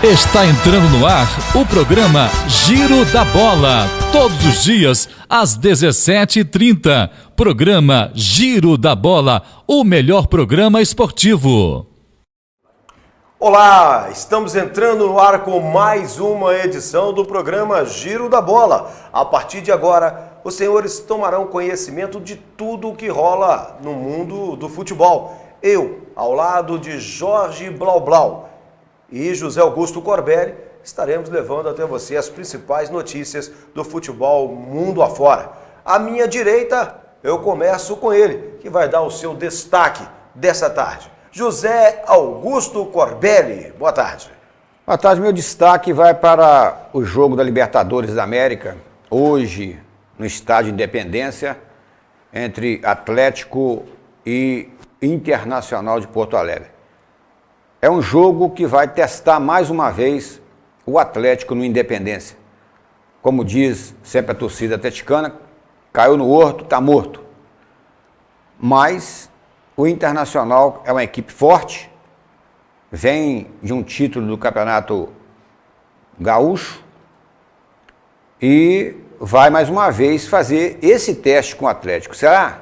Está entrando no ar o programa Giro da Bola. Todos os dias, às 17h30. Programa Giro da Bola, o melhor programa esportivo. Olá, estamos entrando no ar com mais uma edição do programa Giro da Bola. A partir de agora, os senhores tomarão conhecimento de tudo o que rola no mundo do futebol. Eu, ao lado de Jorge Blau Blau e José Augusto Corbelli, estaremos levando até você as principais notícias do futebol mundo afora. À minha direita, eu começo com ele, que vai dar o seu destaque dessa tarde. José Augusto Corbelli, boa tarde. Boa tarde, meu destaque vai para o jogo da Libertadores da América, hoje no Estádio Independência, entre Atlético e Internacional de Porto Alegre. É um jogo que vai testar mais uma vez o Atlético no Independência. Como diz sempre a torcida atleticana, caiu no horto, está morto. Mas o Internacional é uma equipe forte, vem de um título do Campeonato Gaúcho e vai mais uma vez fazer esse teste com o Atlético. Será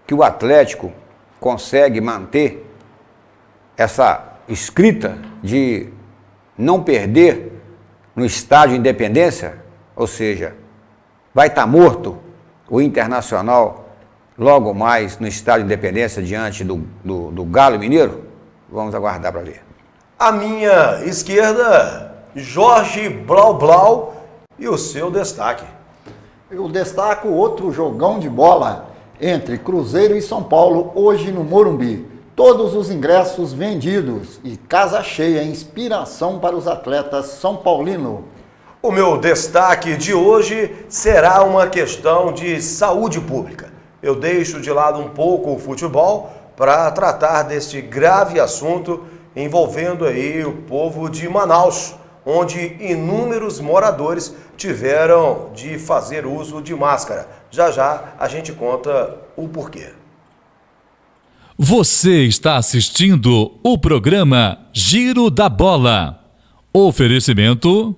que o Atlético consegue manter essa escrita de não perder no Estádio Independência? Ou seja, vai estar morto o Internacional logo mais no Estádio Independência diante do Galo Mineiro? Vamos aguardar para ver. À minha esquerda, Jorge Blau Blau e o seu destaque. Eu destaco outro jogão de bola entre Cruzeiro e São Paulo, hoje no Morumbi. Todos os ingressos vendidos e casa cheia, inspiração para os atletas são paulinos. O meu destaque de hoje será uma questão de saúde pública. Eu deixo de lado um pouco o futebol para tratar deste grave assunto envolvendo aí o povo de Manaus, onde inúmeros moradores tiveram de fazer uso de máscara. Já já a gente conta o porquê. Você está assistindo o programa Giro da Bola. Oferecimento...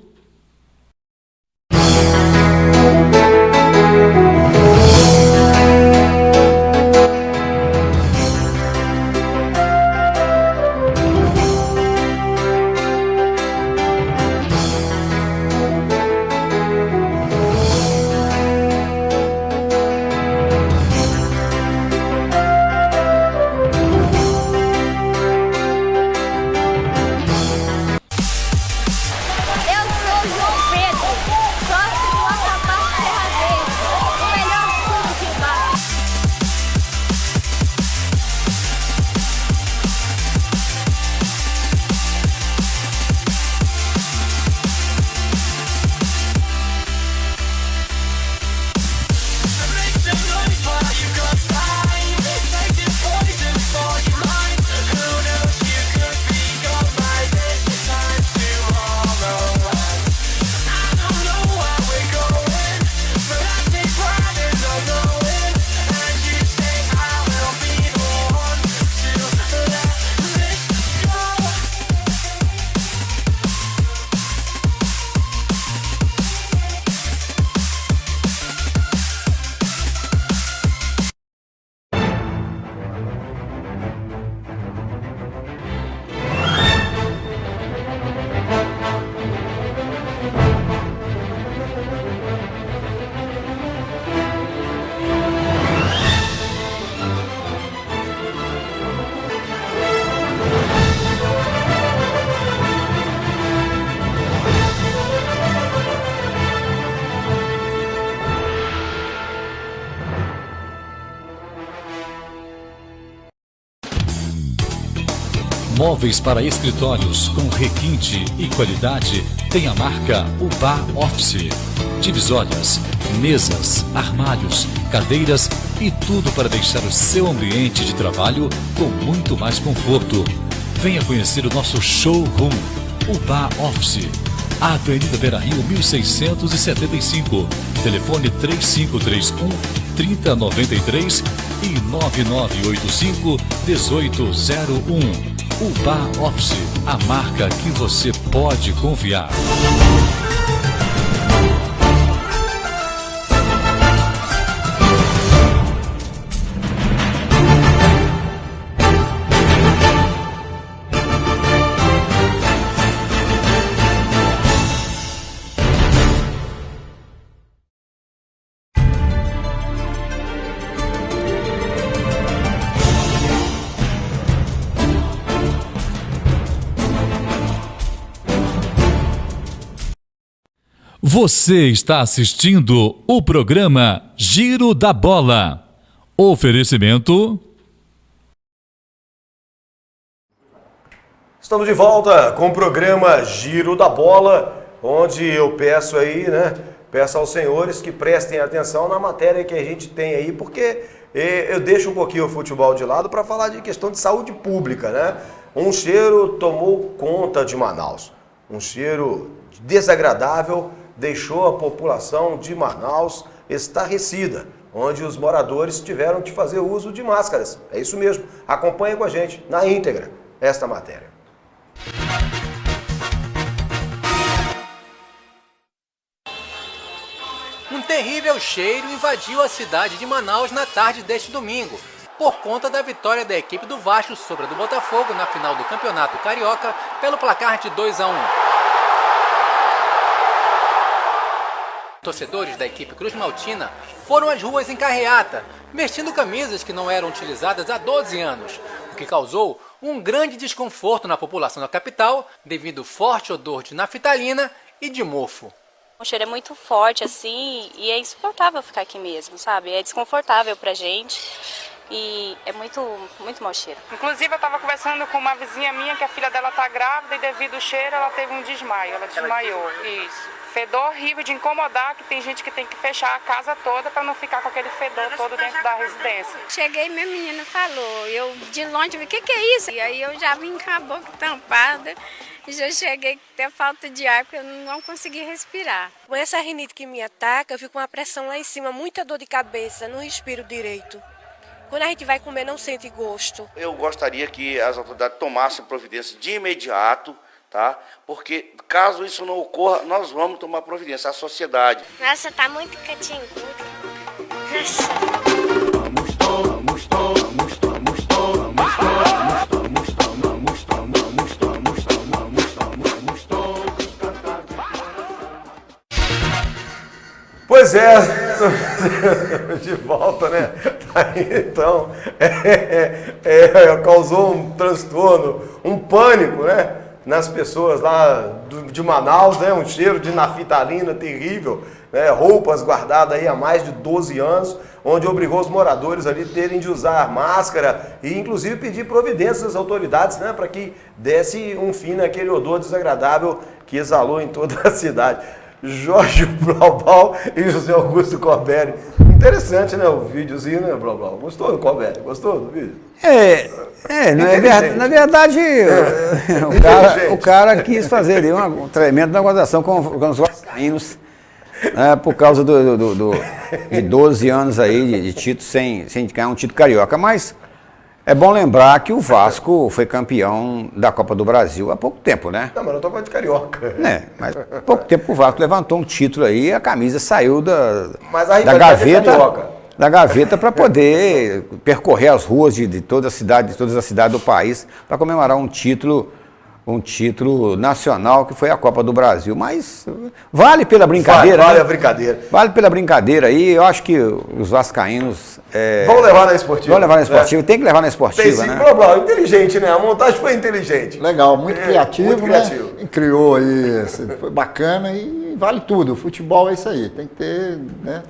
Móveis para escritórios com requinte e qualidade tem a marca Ubá Office. Divisórias, mesas, armários, cadeiras e tudo para deixar o seu ambiente de trabalho com muito mais conforto. Venha conhecer o nosso showroom, Ubá Office. Avenida Beira-Rio 1675. Telefone 3531-3093 e 9985-1801. Uba Office, a marca que você pode confiar. Você está assistindo o programa Giro da Bola. Oferecimento. Estamos de volta com o programa Giro da Bola, onde eu peço aí, né? Peço aos senhores que prestem atenção na matéria que a gente tem aí, porque eu deixo um pouquinho o futebol de lado para falar de questão de saúde pública, né? Um cheiro tomou conta de Manaus. Um cheiro desagradável deixou a população de Manaus estarrecida, onde os moradores tiveram que fazer uso de máscaras. É isso mesmo. Acompanhe com a gente, na íntegra, esta matéria. Um terrível cheiro invadiu a cidade de Manaus na tarde deste domingo, por conta da vitória da equipe do Vasco sobre a do Botafogo na final do Campeonato Carioca pelo placar de 2-1. Torcedores da equipe Cruz Maltina foram às ruas em carreata, vestindo camisas que não eram utilizadas há 12 anos, o que causou um grande desconforto na população da capital devido ao forte odor de naftalina e de mofo. O cheiro é muito forte assim e é insuportável ficar aqui mesmo, sabe? É desconfortável pra gente e é muito mau cheiro. Inclusive eu estava conversando com uma vizinha minha que a filha dela tá grávida e devido ao cheiro ela teve um desmaio, ela desmaiou. Isso. Fedor horrível de incomodar, que tem gente que tem que fechar a casa toda para não ficar com aquele fedor todo dentro da residência. Cheguei, minha menina falou, eu de longe vi, o que é isso? E aí eu já vim com a boca tampada, e já cheguei com até falta de ar, porque eu não consegui respirar. Com essa rinite que me ataca, eu fico com uma pressão lá em cima, muita dor de cabeça, não respiro direito. Quando a gente vai comer, não sente gosto. Eu gostaria que as autoridades tomassem providência de imediato, tá? Porque caso isso não ocorra, nós vamos tomar providência, a sociedade. Nossa, tá muito quietinho. Nossa. Pois é, de volta, né? Então, causou um transtorno, um pânico, né? Nas pessoas lá de Manaus, né? Um cheiro de naftalina terrível, né? Roupas guardadas aí há mais de 12 anos, onde obrigou os moradores ali terem de usar máscara e inclusive pedir providências às autoridades, né? Para que desse um fim naquele odor desagradável que exalou em toda a cidade. Jorge Blaubal e José Augusto Corberi. Interessante, né? O videozinho, né, Blaubal? Gostou do Corberi? Gostou do vídeo? Na verdade, o cara quis fazer ali uma tremenda negociação com os vascaínos, né, por causa de 12 anos aí de título sem ganhar um título carioca. Mas é bom lembrar que o Vasco foi campeão da Copa do Brasil há pouco tempo, né? Não, mas não tô falando de carioca. Mas há pouco tempo o Vasco levantou um título aí e a camisa saiu da gaveta para poder percorrer as ruas de todas as cidades do país para comemorar um título nacional que foi a Copa do Brasil. Mas vale pela brincadeira. Vale né? a brincadeira. Vale pela brincadeira aí. Eu acho que os vascaínos vão levar na esportiva. Vão levar na esportiva. Tem que levar na esportiva, né? Inteligente, né? A montagem foi inteligente. Legal, muito criativo, muito criativo. Né? E criou aí, foi bacana e vale tudo. O futebol é isso aí, tem que ter, né?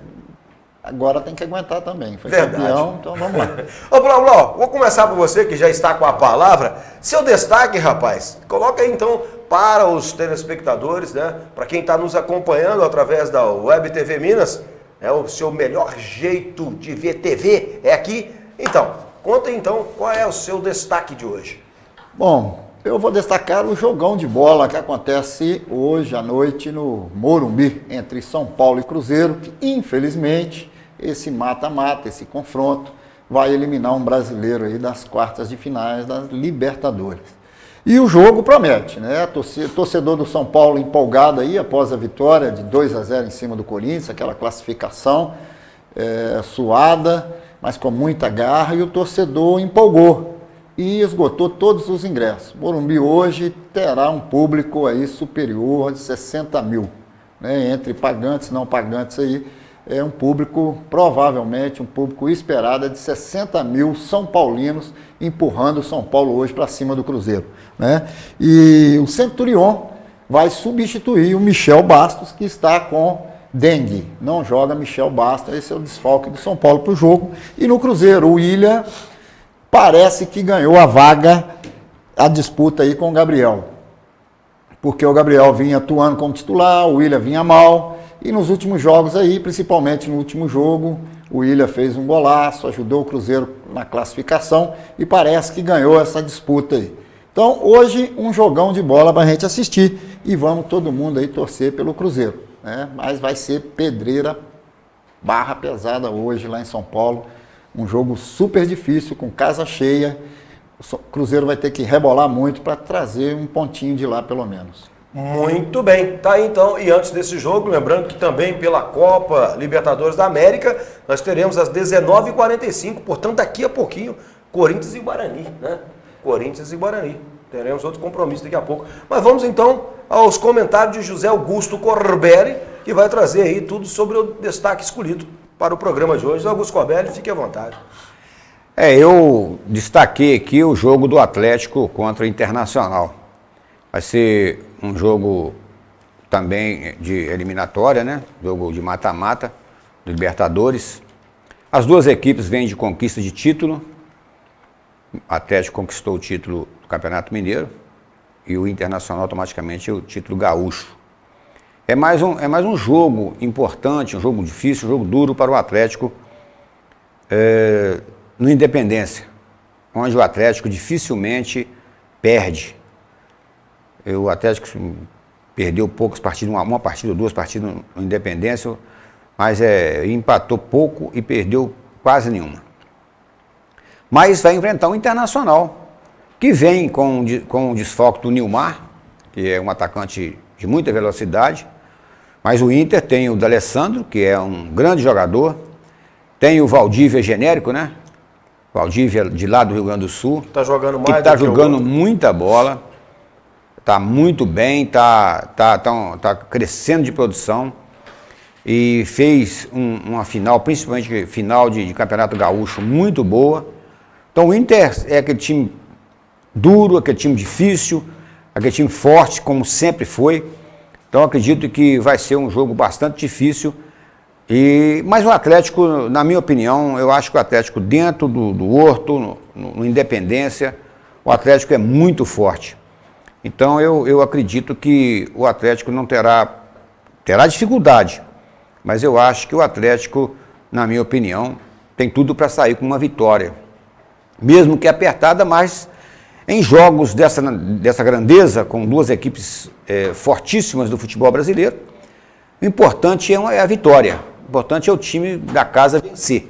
Agora tem que aguentar também. Foi campeão, então vamos lá. Ô, Blá, vou começar por você que já está com a palavra. Seu destaque, rapaz, coloca aí então para os telespectadores, né? Para quem está nos acompanhando através da Web TV Minas, é o seu melhor jeito de ver TV, é aqui. Então, conta então qual é o seu destaque de hoje. Bom, eu vou destacar o jogão de bola que acontece hoje à noite no Morumbi, entre São Paulo e Cruzeiro, que infelizmente esse mata-mata, esse confronto, vai eliminar um brasileiro aí das quartas de finais das Libertadores. E o jogo promete, né? Torcedor do São Paulo empolgado aí após a vitória de 2-0 em cima do Corinthians, aquela classificação suada, mas com muita garra, e o torcedor empolgou e esgotou todos os ingressos. Morumbi hoje terá um público aí superior de 60 mil, né? Entre pagantes e não pagantes aí, é um público, provavelmente um público esperado de 60 mil São Paulinos empurrando o São Paulo hoje para cima do Cruzeiro, né? E o Centurion vai substituir o Michel Bastos, que está com dengue. Não joga Michel Bastos, esse é o desfalque do São Paulo para o jogo. E no Cruzeiro, o William parece que ganhou a vaga, a disputa aí com o Gabriel. Porque o Gabriel vinha atuando como titular, o William vinha mal. E nos últimos jogos aí, principalmente no último jogo, o William fez um golaço, ajudou o Cruzeiro na classificação e parece que ganhou essa disputa aí. Então, hoje, um jogão de bola para a gente assistir e vamos todo mundo aí torcer pelo Cruzeiro, né? Mas vai ser pedreira, barra pesada hoje lá em São Paulo. Um jogo super difícil, com casa cheia. O Cruzeiro vai ter que rebolar muito para trazer um pontinho de lá, pelo menos. Muito bem, tá aí então. E antes desse jogo, lembrando que também pela Copa Libertadores da América, nós teremos às 19h45, portanto daqui a pouquinho, Corinthians e Guarani, né? Corinthians e Guarani. Teremos outro compromisso daqui a pouco. Mas vamos então aos comentários de José Augusto Corbelli, que vai trazer aí tudo sobre o destaque escolhido para o programa de hoje. Augusto Corbelli, fique à vontade. Eu destaquei aqui o jogo do Atlético contra o Internacional. Vai ser um jogo também de eliminatória, né? Jogo de mata-mata, do Libertadores. As duas equipes vêm de conquista de título. O Atlético conquistou o título do Campeonato Mineiro e o Internacional automaticamente o título gaúcho. É mais um jogo importante, um jogo difícil, um jogo duro para o Atlético no Independência, onde o Atlético dificilmente perde. O Atlético perdeu poucas partidas, uma partida ou duas partidas no Independência, mas empatou pouco e perdeu quase nenhuma. Mas vai enfrentar o Internacional, que vem com o desfalque do Nilmar, que é um atacante de muita velocidade, mas o Inter tem o D'Alessandro, que é um grande jogador, tem o Valdívia genérico, né? Valdívia de lá do Rio Grande do Sul, tá jogando mais, que está jogando muita bola, está muito bem, tá crescendo de produção e fez uma final, principalmente final de Campeonato Gaúcho, muito boa. Então o Inter é aquele time duro, aquele time difícil, aquele time forte, como sempre foi. Então acredito que vai ser um jogo bastante difícil. Mas o Atlético, na minha opinião, eu acho que o Atlético dentro do Horto, no Independência, o Atlético é muito forte. Então eu acredito que o Atlético não terá dificuldade, mas eu acho que o Atlético, na minha opinião, tem tudo para sair com uma vitória. Mesmo que apertada, mas em jogos dessa grandeza, com duas equipes fortíssimas do futebol brasileiro, o importante é a vitória. O importante é o time da casa vencer.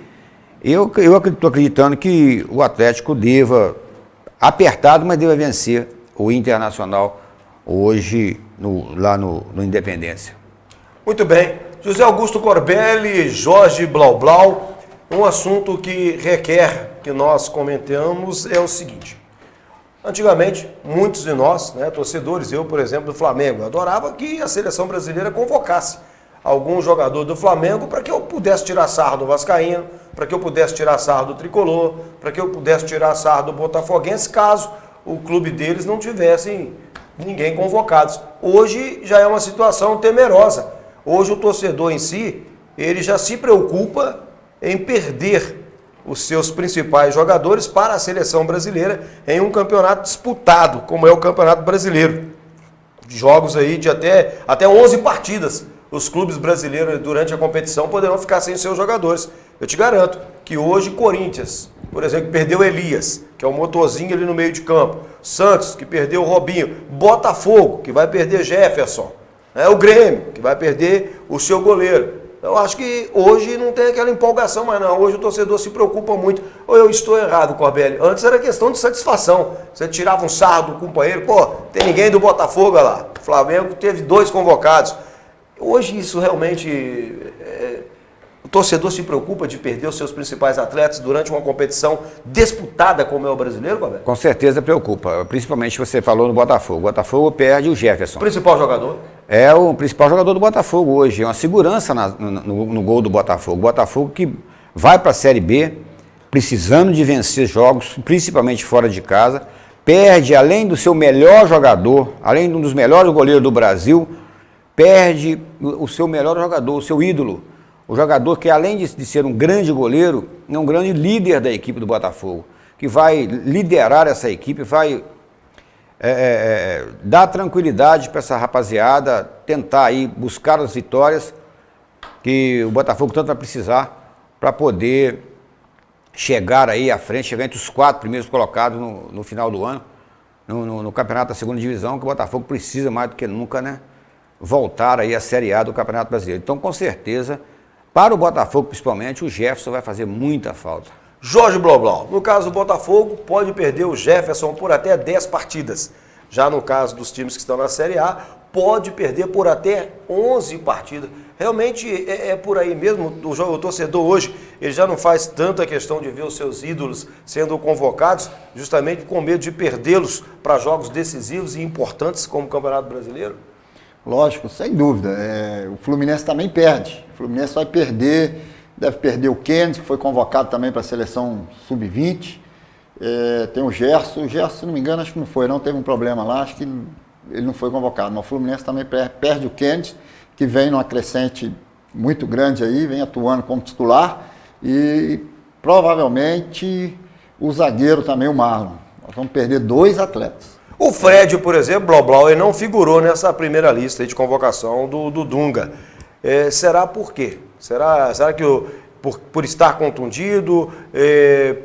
Eu estou acreditando que o Atlético deva, apertado, mas deva vencer o Internacional hoje lá no Independência. Muito bem. José Augusto Corbelli, Jorge Blaublau, um assunto que requer que nós comentemos é o seguinte. Antigamente, muitos de nós, né, torcedores, eu, por exemplo, do Flamengo, adorava que a seleção brasileira convocasse algum jogador do Flamengo para que eu pudesse tirar sarro do Vascaíno, para que eu pudesse tirar sarro do Tricolor, para que eu pudesse tirar sarro do Botafoguense, caso o clube deles não tivesse ninguém convocados. Hoje já é uma situação temerosa. Hoje o torcedor em si, ele já se preocupa em perder os seus principais jogadores para a seleção brasileira em um campeonato disputado, como é o Campeonato Brasileiro. Jogos aí de até 11 partidas. Os clubes brasileiros durante a competição poderão ficar sem seus jogadores. Eu te garanto que hoje Corinthians, por exemplo, perdeu Elias, que é um motorzinho ali no meio de campo. Santos, que perdeu o Robinho. Botafogo, que vai perder Jefferson. O Grêmio, que vai perder o seu goleiro. Eu acho que hoje não tem aquela empolgação mais não. Hoje o torcedor se preocupa muito. Ou eu estou errado, Corbelli? Antes era questão de satisfação. Você tirava um sarro do companheiro. Pô, tem ninguém do Botafogo lá. O Flamengo teve 2 convocados. Hoje isso realmente... O torcedor se preocupa de perder os seus principais atletas durante uma competição disputada como é o brasileiro, Corbelli? Com certeza preocupa. Principalmente você falou no Botafogo. O Botafogo perde o Jefferson. Principal jogador? É o principal jogador do Botafogo hoje. É uma segurança no gol do Botafogo. O Botafogo que vai para a Série B, precisando de vencer jogos, principalmente fora de casa. Perde, além do seu melhor jogador, além de um dos melhores goleiros do Brasil, perde o seu melhor jogador, o seu ídolo. O jogador que, além de ser um grande goleiro, é um grande líder da equipe do Botafogo, que vai liderar essa equipe, vai dar tranquilidade para essa rapaziada, tentar aí buscar as vitórias que o Botafogo tanto vai precisar para poder chegar aí à frente, chegar entre os 4 primeiros colocados no final do ano, no campeonato da segunda divisão, que o Botafogo precisa mais do que nunca, né, voltar aí à Série A do Campeonato Brasileiro. Então, com certeza, para o Botafogo principalmente, o Jefferson vai fazer muita falta. Jorge Bloblau, no caso do Botafogo, pode perder o Jefferson por até 10 partidas. Já no caso dos times que estão na Série A, pode perder por até 11 partidas. Realmente é por aí mesmo. O torcedor hoje, ele já não faz tanta questão de ver os seus ídolos sendo convocados, justamente com medo de perdê-los para jogos decisivos e importantes como o Campeonato Brasileiro? Lógico, sem dúvida. O Fluminense também perde. O Fluminense vai perder, deve perder o Kennedy, que foi convocado também para a seleção sub-20. Tem o Gerson, se não me engano, acho que não foi, não teve um problema lá, acho que ele não foi convocado. Mas o Fluminense também perde o Kennedy, que vem numa crescente muito grande aí, vem atuando como titular, e provavelmente o zagueiro também, o Marlon. Nós vamos perder 2 atletas. O Fred, por exemplo, Bloblau, ele não figurou nessa primeira lista de convocação do Dunga. Será por quê? Será que por estar contundido,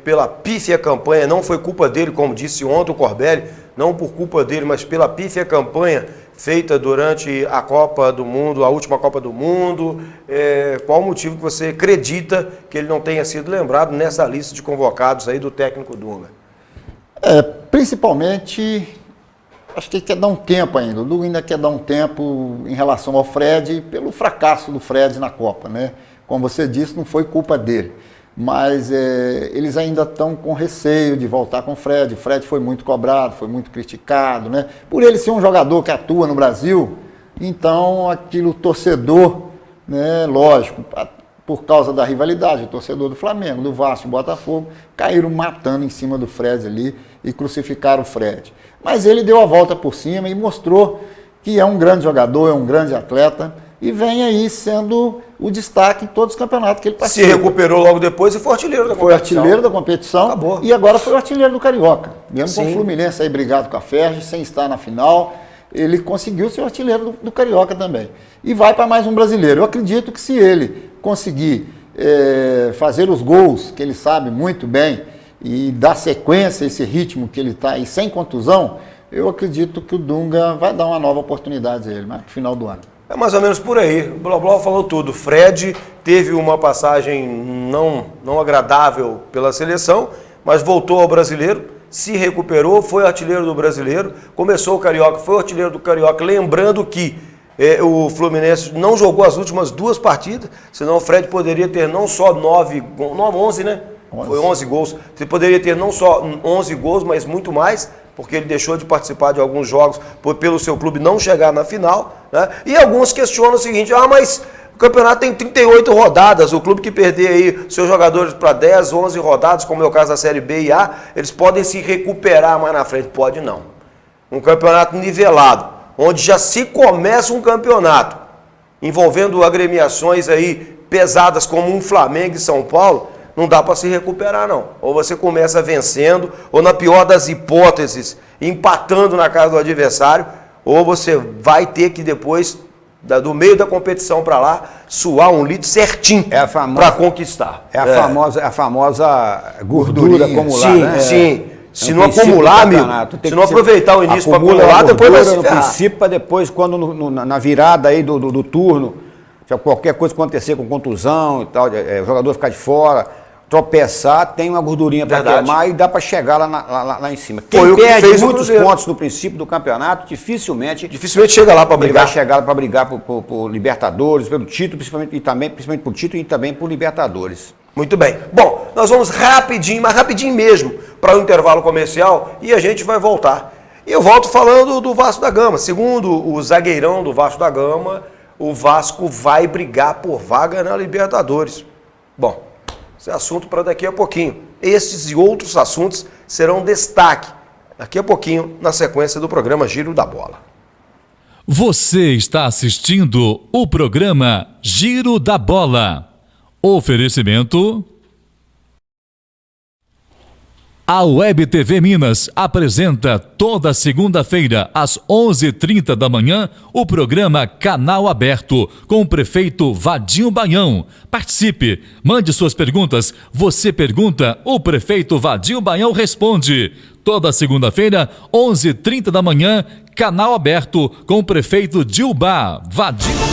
pela pífia campanha, não foi culpa dele, como disse ontem o Corbelli, não por culpa dele, mas pela pífia campanha feita durante a Copa do Mundo, a última Copa do Mundo? Qual o motivo que você acredita que ele não tenha sido lembrado nessa lista de convocados aí do técnico Dunga? Principalmente, acho que ele quer dar um tempo ainda. O Dunga ainda quer dar um tempo em relação ao Fred, pelo fracasso do Fred na Copa, né? Como você disse, não foi culpa dele. Mas eles ainda estão com receio de voltar com o Fred. O Fred foi muito cobrado, foi muito criticado, né? Por ele ser um jogador que atua no Brasil, então aquilo torcedor, né? Lógico, por causa da rivalidade, o torcedor do Flamengo, do Vasco, do Botafogo, caíram matando em cima do Fred ali e crucificaram o Fred. Mas ele deu a volta por cima e mostrou que é um grande jogador, é um grande atleta e vem aí sendo o destaque em todos os campeonatos que ele participa. Se recuperou logo depois e foi artilheiro da competição. Foi artilheiro da competição. Acabou. E agora foi o artilheiro do Carioca. Mesmo com o Fluminense aí brigado com a Ferg, sem estar na final, ele conseguiu ser o artilheiro do Carioca também. E vai para mais um brasileiro. Eu acredito que se ele conseguir fazer os gols, que ele sabe muito bem, e dar sequência a esse ritmo que ele está aí, sem contusão, eu acredito que o Dunga vai dar uma nova oportunidade a ele, no final do ano. É mais ou menos por aí. O Bloblau falou tudo. Fred teve uma passagem não agradável pela seleção, mas voltou ao brasileiro, se recuperou, foi artilheiro do brasileiro, começou o Carioca, foi artilheiro do Carioca, lembrando que o Fluminense não jogou as últimas 2 partidas, senão o Fred poderia ter não só 11, né? 11. Foi 11 gols. Você poderia ter não só 11 gols, mas muito mais, porque ele deixou de participar de alguns jogos pelo seu clube não chegar na final, né? E alguns questionam o seguinte: mas o campeonato tem 38 rodadas, o clube que perder aí seus jogadores para 10, 11 rodadas, como é o caso da Série B e A, eles podem se recuperar mais na frente. Pode não. Um campeonato nivelado, onde já se começa um campeonato envolvendo agremiações aí pesadas como um Flamengo e São Paulo, não dá para se recuperar não. Ou você começa vencendo, ou na pior das hipóteses, empatando na casa do adversário, ou você vai ter que depois, do meio da competição para lá, suar um litro certinho para conquistar. É a famosa gordura acumulada, né? Sim. Se não acumular, amigo, se não aproveitar o início para acumular, depois vai se ferrar. No princípio, depois, quando na virada aí do turno, Se qualquer coisa acontecer com contusão e tal, o jogador ficar de fora, tropeçar, tem uma gordurinha para queimar e dá para chegar lá em cima. Quem perde muitos pontos no princípio do campeonato, dificilmente chega lá para brigar. Vai chegar para brigar por Libertadores, pelo título, principalmente por título e também por Libertadores. Muito bem. Bom, nós vamos rapidinho, mas rapidinho mesmo, para o intervalo comercial e a gente vai voltar. E eu volto falando do Vasco da Gama. Segundo o zagueirão do Vasco da Gama, o Vasco vai brigar por vaga na Libertadores. Bom, esse é assunto para daqui a pouquinho. Estes e outros assuntos serão destaque daqui a pouquinho na sequência do programa Giro da Bola. Você está assistindo o programa Giro da Bola. Oferecimento... A Web TV Minas apresenta toda segunda-feira, às 11h30 da manhã, o programa Canal Aberto, com o prefeito Vadinho Baião. Participe, mande suas perguntas. Você pergunta, o prefeito Vadinho Baião responde. Toda segunda-feira, 11h30 da manhã, Canal Aberto, com o prefeito Dilba Vadinho.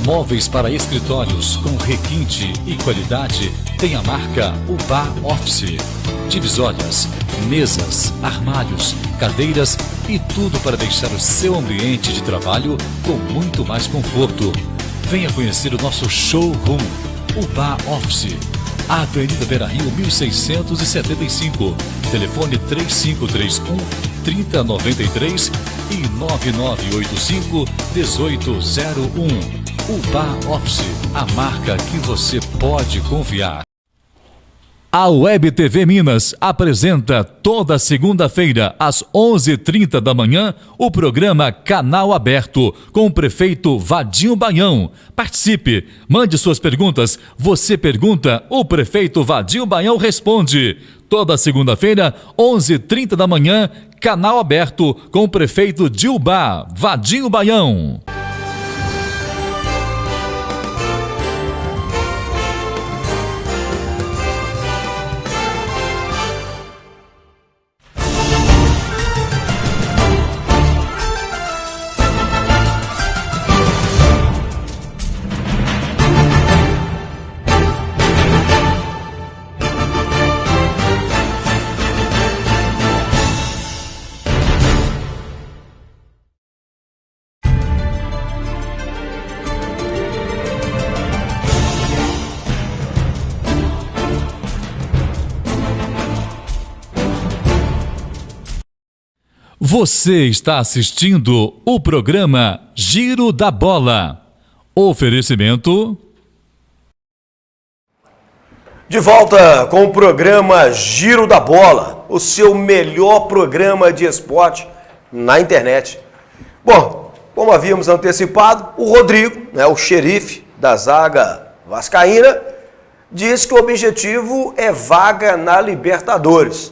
Móveis para escritórios com requinte e qualidade tem a marca UBA Office. Divisórias, mesas, armários, cadeiras e tudo para deixar o seu ambiente de trabalho com muito mais conforto. Venha conhecer o nosso showroom, UBA Office. Avenida Beira-Rio 1675. Telefone 3531-3093 e 9985-1801. UBA Office, a marca que você pode confiar. A Web TV Minas apresenta toda segunda-feira, às 11h30 da manhã, o programa Canal Aberto, com o prefeito Vadinho Baião. Participe, mande suas perguntas. Você pergunta, o prefeito Vadinho Baião responde. Toda segunda-feira, 11h30 da manhã, Canal Aberto, com o prefeito Dilba Vadinho Baião. Você está assistindo o programa Giro da Bola. Oferecimento... De volta com o programa Giro da Bola, o seu melhor programa de esporte na internet. Bom, como havíamos antecipado, o Rodrigo, o xerife da zaga vascaína, diz que o objetivo é vaga na Libertadores.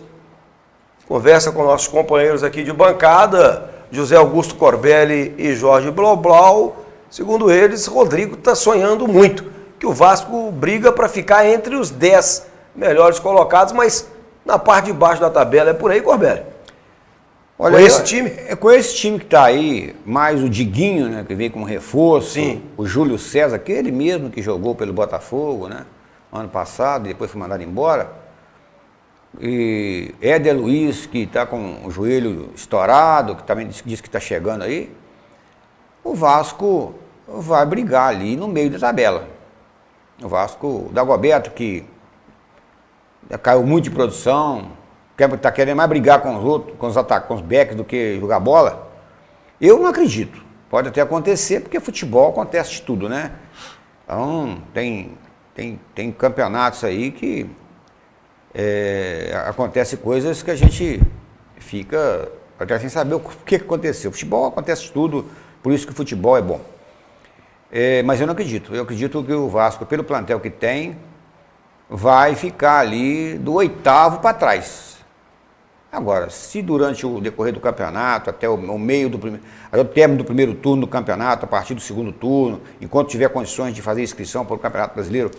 Conversa com nossos companheiros aqui de bancada, José Augusto Corbelli e Jorge Bloblau. Segundo eles, Rodrigo está sonhando muito que o Vasco briga para ficar entre os 10 melhores colocados, mas na parte de baixo da tabela. É por aí, Corbelli? Olha, com esse time? É com esse time que está aí, mais o Diguinho, né, que veio como reforço. Sim. O Júlio César, aquele mesmo que jogou pelo Botafogo, né, ano passado, e depois foi mandado embora. E Éder Luiz, que está com o joelho estourado, que também diz que está chegando aí. O Vasco vai brigar ali no meio da tabela. O Vasco, o Dagoberto, que caiu muito de produção, está querendo mais brigar com os outros, com os backs do que jogar bola. Eu não acredito. Pode até acontecer, porque futebol acontece de tudo, né? Então, tem campeonatos aí que acontece coisas que a gente fica até sem saber o que aconteceu. Futebol acontece de tudo, por isso que o futebol é bom. Mas eu não acredito. Eu acredito que o Vasco, pelo plantel que tem, vai ficar ali do 8º para trás. Agora, se durante o decorrer do campeonato, até o meio do primeiro, até o término do primeiro turno do campeonato, a partir do segundo turno, enquanto tiver condições de fazer inscrição para o Campeonato Brasileiro,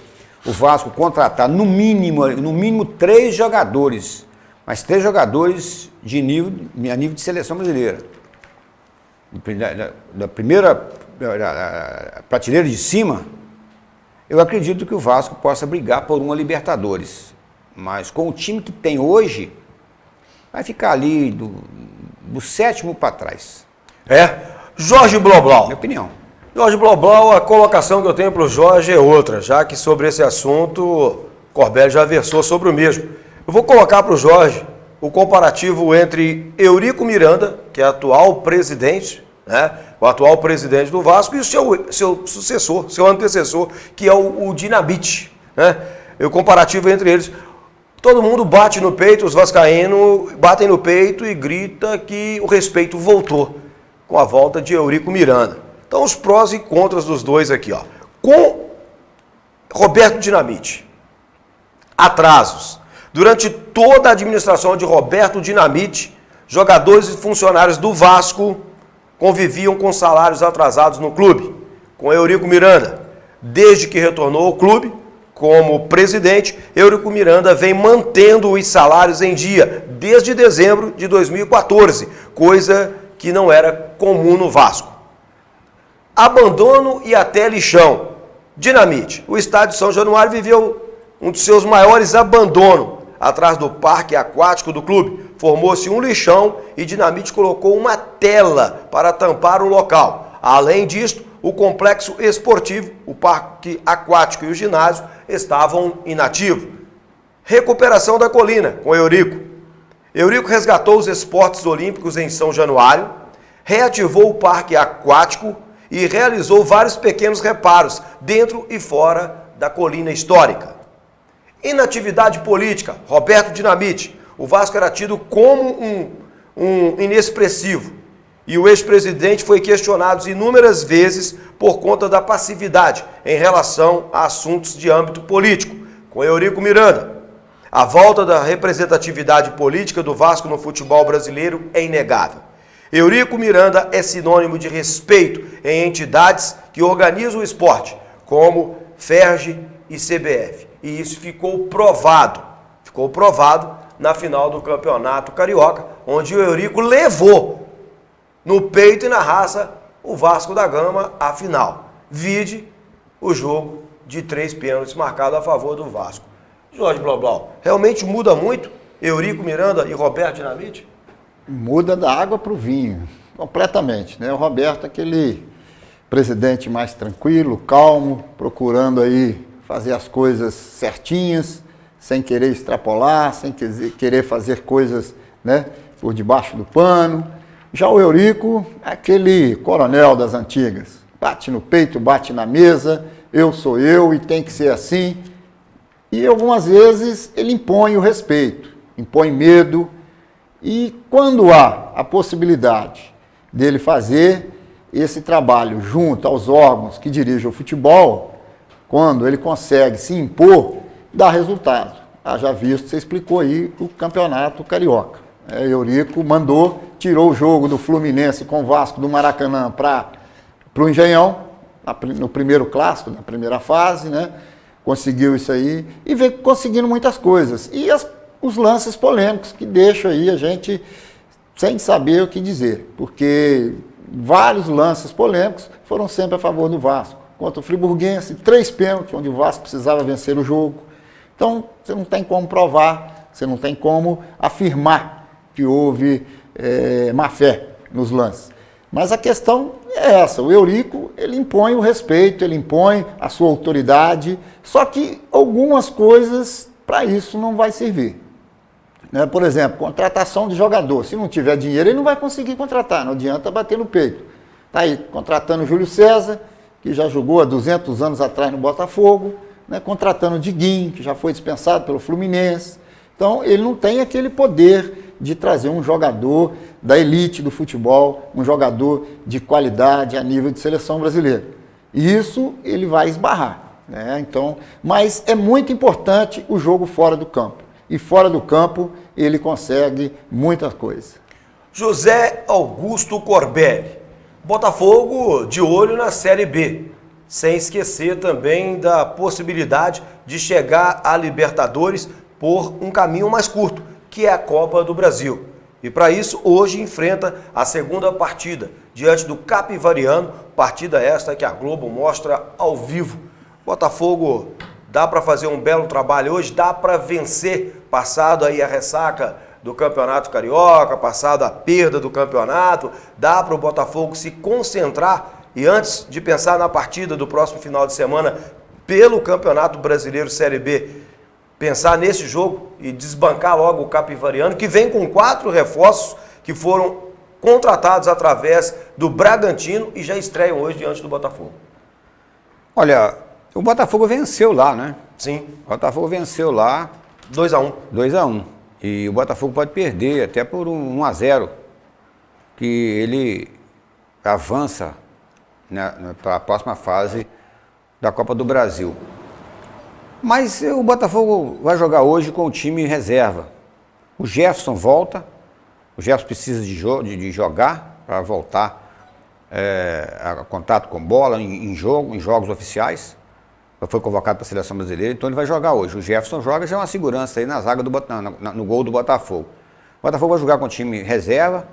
o Vasco contratar no mínimo 3 jogadores, mas 3 jogadores a nível de seleção brasileira. Da primeira prateleira de cima, eu acredito que o Vasco possa brigar por uma Libertadores. Mas com o time que tem hoje, vai ficar ali do 7º para trás. Jorge Bloblau. Minha opinião. Jorge Bloblau, a colocação que eu tenho para o Jorge é outra, já que sobre esse assunto, Corbelli já versou sobre o mesmo. Eu vou colocar para o Jorge o comparativo entre Eurico Miranda, que é atual presidente, o atual presidente do Vasco, e o seu sucessor, seu antecessor, que é o Dinamite. O comparativo entre eles. Todo mundo bate no peito, os vascaínos batem no peito e grita que o respeito voltou com a volta de Eurico Miranda. Então, os prós e contras dos dois aqui. Com Roberto Dinamite, atrasos. Durante toda a administração de Roberto Dinamite, jogadores e funcionários do Vasco conviviam com salários atrasados no clube. Com Eurico Miranda, desde que retornou ao clube, como presidente, Eurico Miranda vem mantendo os salários em dia desde dezembro de 2014, coisa que não era comum no Vasco. Abandono e até lixão. Dinamite. O estádio de São Januário viveu um dos seus maiores abandonos. Atrás do parque aquático do clube, formou-se um lixão e Dinamite colocou uma tela para tampar o local. Além disto, o complexo esportivo, o parque aquático e o ginásio estavam inativos. Recuperação da colina, com Eurico. Eurico resgatou os esportes olímpicos em São Januário, reativou o parque aquático e realizou vários pequenos reparos dentro e fora da colina histórica. Inatividade política, Roberto Dinamite. O Vasco era tido como um inexpressivo. E o ex-presidente foi questionado inúmeras vezes por conta da passividade em relação a assuntos de âmbito político. Com Eurico Miranda, a volta da representatividade política do Vasco no futebol brasileiro é inegável. Eurico Miranda é sinônimo de respeito em entidades que organizam o esporte, como FERJ e CBF. E isso ficou provado na final do Campeonato Carioca, onde o Eurico levou no peito e na raça o Vasco da Gama à final. Vide o jogo de 3 pênaltis marcado a favor do Vasco. Jorge Bloblau, realmente muda muito Eurico Miranda e Roberto Dinamite? Muda da água para o vinho, completamente, né? O Roberto é aquele presidente mais tranquilo, calmo, procurando aí fazer as coisas certinhas, sem querer extrapolar, sem querer fazer coisas, né, por debaixo do pano. Já o Eurico é aquele coronel das antigas. Bate no peito, bate na mesa, eu sou eu e tem que ser assim. E algumas vezes ele impõe o respeito, impõe medo. E quando há a possibilidade dele fazer esse trabalho junto aos órgãos que dirigem o futebol, quando ele consegue se impor, dá resultado. Já visto, você explicou aí o campeonato carioca. Eurico tirou o jogo do Fluminense com o Vasco do Maracanã para o Engenhão, no primeiro clássico, na primeira fase, né? Conseguiu isso aí e vem conseguindo muitas coisas. E os lances polêmicos que deixam aí a gente sem saber o que dizer, porque vários lances polêmicos foram sempre a favor do Vasco. Contra o Friburguense, 3 pênaltis, onde o Vasco precisava vencer o jogo. Então, você não tem como provar, você não tem como afirmar que houve má fé nos lances. Mas a questão é essa, o Eurico, ele impõe o respeito, ele impõe a sua autoridade, só que algumas coisas para isso não vai servir. Né? Por exemplo, contratação de jogador, se não tiver dinheiro, ele não vai conseguir contratar, não adianta bater no peito. Está aí, contratando o Júlio César, que já jogou há 200 anos atrás no Botafogo, né? Contratando o Diguinho, que já foi dispensado pelo Fluminense. Então, ele não tem aquele poder de trazer um jogador da elite do futebol, um jogador de qualidade a nível de seleção brasileira. E isso ele vai esbarrar. Né? Então, mas é muito importante o jogo fora do campo. E fora do campo ele consegue muita coisa. José Augusto Corbelli, Botafogo de olho na Série B. Sem esquecer também da possibilidade de chegar à Libertadores por um caminho mais curto, que é a Copa do Brasil. E para isso, hoje enfrenta a segunda partida, diante do Capivariano, partida esta que a Globo mostra ao vivo. Botafogo dá para fazer um belo trabalho hoje, dá para vencer, passado aí a ressaca do Campeonato Carioca, passado a perda do campeonato, dá para o Botafogo se concentrar e antes de pensar na partida do próximo final de semana pelo Campeonato Brasileiro Série B, pensar nesse jogo e desbancar logo o Capivariano, que vem com 4 reforços que foram contratados através do Bragantino e já estreiam hoje diante do Botafogo. Olha, o Botafogo venceu lá, né? Sim. O Botafogo venceu lá. 2-1. 2-1. E o Botafogo pode perder até por 1-0, que ele avança para a próxima fase da Copa do Brasil. Mas o Botafogo vai jogar hoje com o time reserva. O Jefferson volta, o Jefferson precisa de jogar para voltar a contato com bola em jogos oficiais. Foi convocado para a seleção brasileira, então ele vai jogar hoje. O Jefferson joga, já é uma segurança aí na zaga no gol do Botafogo. O Botafogo vai jogar com o time reserva,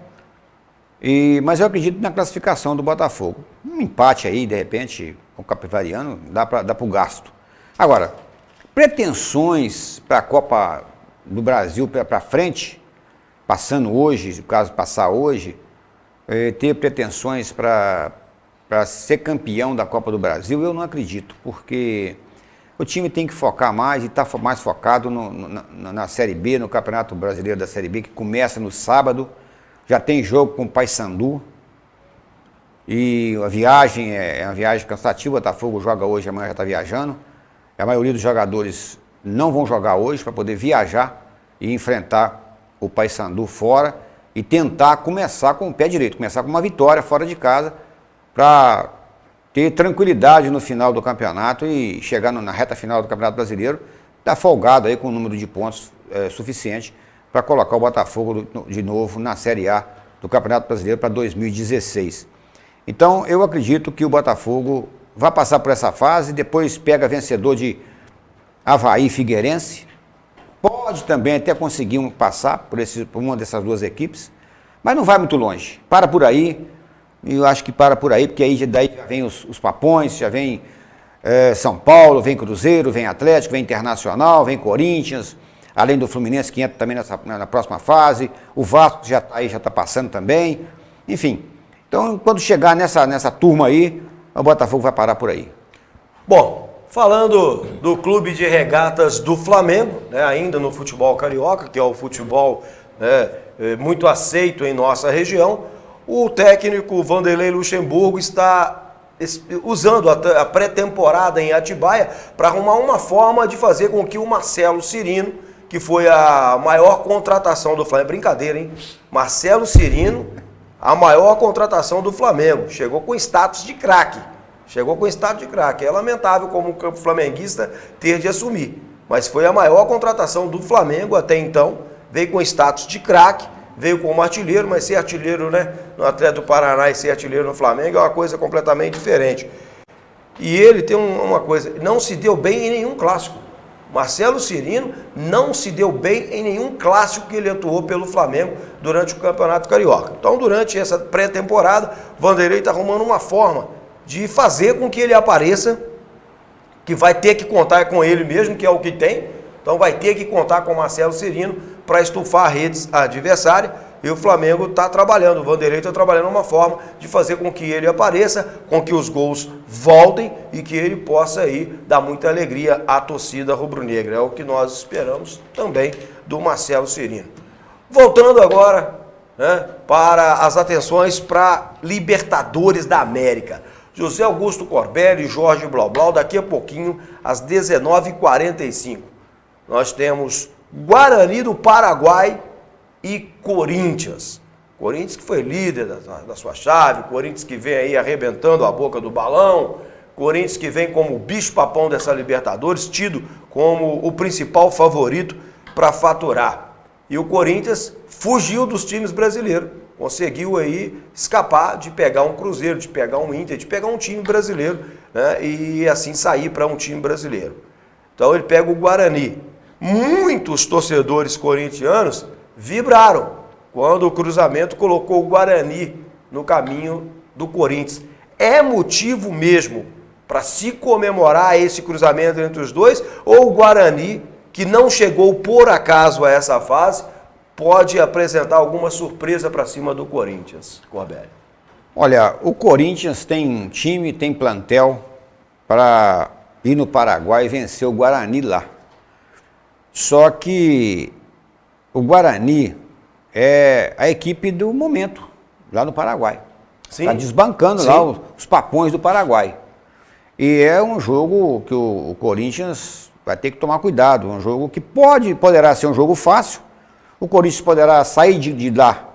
mas eu acredito na classificação do Botafogo. Um empate aí, de repente, com o Capivariano, dá para o gasto. Agora, pretensões para a Copa do Brasil para frente, passando hoje, no caso passar hoje, ter pretensões para ser campeão da Copa do Brasil, eu não acredito, porque o time tem que focar mais e está mais focado na Série B, no Campeonato Brasileiro da Série B, que começa no sábado, já tem jogo com o Paysandu, e a viagem é uma viagem cansativa, o Botafogo joga hoje, amanhã já está viajando, a maioria dos jogadores não vão jogar hoje para poder viajar e enfrentar o Paysandu fora e tentar começar com o pé direito, começar com uma vitória fora de casa, para ter tranquilidade no final do campeonato e chegar na reta final do Campeonato Brasileiro, tá folgado aí com o número de pontos suficiente para colocar o Botafogo de novo na Série A do Campeonato Brasileiro para 2016. Então eu acredito que o Botafogo vai passar por essa fase, depois pega vencedor de Avaí e Figueirense, pode também até conseguir passar por uma dessas duas equipes, mas não vai muito longe, para por aí. E eu acho que para por aí, porque aí daí já vem os papões, já vem São Paulo, vem Cruzeiro, vem Atlético, vem Internacional, vem Corinthians, além do Fluminense que entra também na próxima fase, o Vasco já está aí, já está passando também, enfim. Então, quando chegar nessa turma aí, o Botafogo vai parar por aí. Bom, falando do Clube de Regatas do Flamengo, né, ainda no futebol carioca, que é o futebol muito aceito em nossa região, o técnico Vanderlei Luxemburgo está usando a pré-temporada em Atibaia para arrumar uma forma de fazer com que o Marcelo Cirino, que foi a maior contratação do Flamengo, brincadeira, hein? Marcelo Cirino, a maior contratação do Flamengo, chegou com status de craque. É lamentável como flamenguista ter de assumir, mas foi a maior contratação do Flamengo até então, veio com status de craque, veio como artilheiro, mas ser artilheiro, né, no Atlético do Paraná e ser artilheiro no Flamengo é uma coisa completamente diferente. E ele tem uma coisa, não se deu bem em nenhum clássico. Marcelo Cirino não se deu bem em nenhum clássico que ele atuou pelo Flamengo durante o Campeonato Carioca. Então, durante essa pré-temporada, o Vanderlei está arrumando uma forma de fazer com que ele apareça, que vai ter que contar com ele mesmo, que é o que tem. Então, vai ter que contar com o Marcelo Cirino para estufar a rede adversária. E o Flamengo está trabalhando, o Vanderlei está trabalhando uma forma de fazer com que ele apareça, com que os gols voltem e que ele possa aí dar muita alegria à torcida rubro-negra. É o que nós esperamos também do Marcelo Cirino. Voltando agora, né, para as atenções para Libertadores da América. José Augusto Corbelli e Jorge Blaublau, daqui a pouquinho, às 19h45. Nós temos Guarani do Paraguai e Corinthians. Corinthians que foi líder da sua chave, Corinthians que vem aí arrebentando a boca do balão, Corinthians que vem como o bicho-papão dessa Libertadores, tido como o principal favorito para faturar. E o Corinthians fugiu dos times brasileiros, conseguiu aí escapar de pegar um Cruzeiro, de pegar um Inter, de pegar um time brasileiro, né, e assim sair para um time brasileiro. Então ele pega o Guarani. Muitos torcedores corintianos vibraram quando o cruzamento colocou o Guarani no caminho do Corinthians. É motivo mesmo para se comemorar esse cruzamento entre os dois? Ou o Guarani, que não chegou por acaso a essa fase, pode apresentar alguma surpresa para cima do Corinthians, Corbelli? Olha, o Corinthians tem time, tem plantel para ir no Paraguai e vencer o Guarani lá. Só que o Guarani é a equipe do momento, lá no Paraguai. Está desbancando lá os papões do Paraguai. E é um jogo que o Corinthians vai ter que tomar cuidado. Um jogo que poderá ser um jogo fácil. O Corinthians poderá sair de lá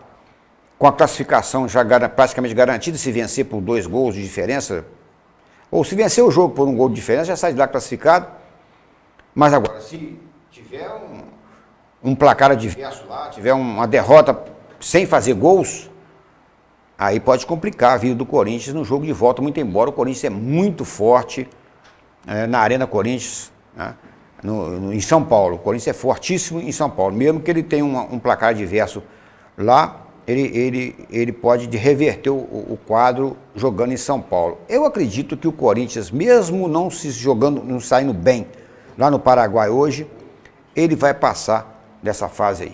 com a classificação já praticamente garantida, se vencer por 2 gols de diferença. Ou se vencer o jogo por 1 gol de diferença, já sai de lá classificado. Mas agora, se tiver um placar adverso lá, tiver uma derrota sem fazer gols, aí pode complicar a vida do Corinthians no jogo de volta, muito embora o Corinthians é muito forte na Arena Corinthians, né, em São Paulo. O Corinthians é fortíssimo em São Paulo. Mesmo que ele tenha um placar adverso lá, ele pode reverter o quadro jogando em São Paulo. Eu acredito que o Corinthians, mesmo não saindo bem lá no Paraguai hoje, ele vai passar dessa fase aí.